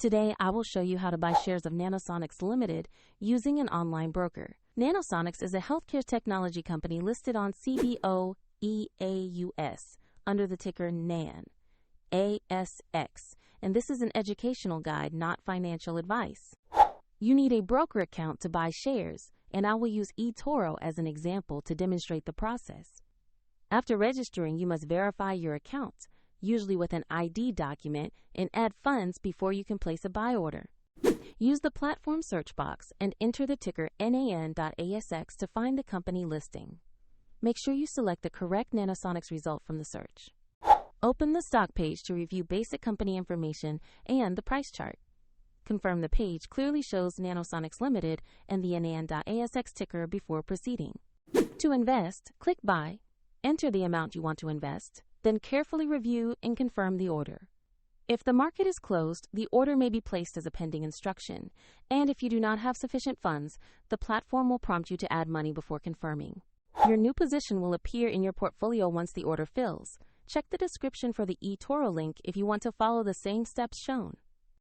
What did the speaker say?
Today, I will show you how to buy shares of Nanosonics Limited using an online broker. Nanosonics is a healthcare technology company listed on CBOE AUS under the ticker NAN.ASX, and this is an educational guide, not financial advice. You need a broker account to buy shares, and I will use eToro as an example to demonstrate the process. After registering, you must verify your account, usually with an ID document, and add funds before you can place a buy order. Use the platform search box and enter the ticker NAN.ASX to find the company listing. Make sure you select the correct Nanosonics result from the search. Open the stock page to review basic company information and the price chart. Confirm the page clearly shows Nanosonics Limited and the NAN.ASX ticker before proceeding. To invest, click Buy, enter the amount you want to invest, then carefully review and confirm the order. If the market is closed, the order may be placed as a pending instruction, and if you do not have sufficient funds, the platform will prompt you to add money before confirming. Your new position will appear in your portfolio once the order fills. Check the description for the eToro link if you want to follow the same steps shown.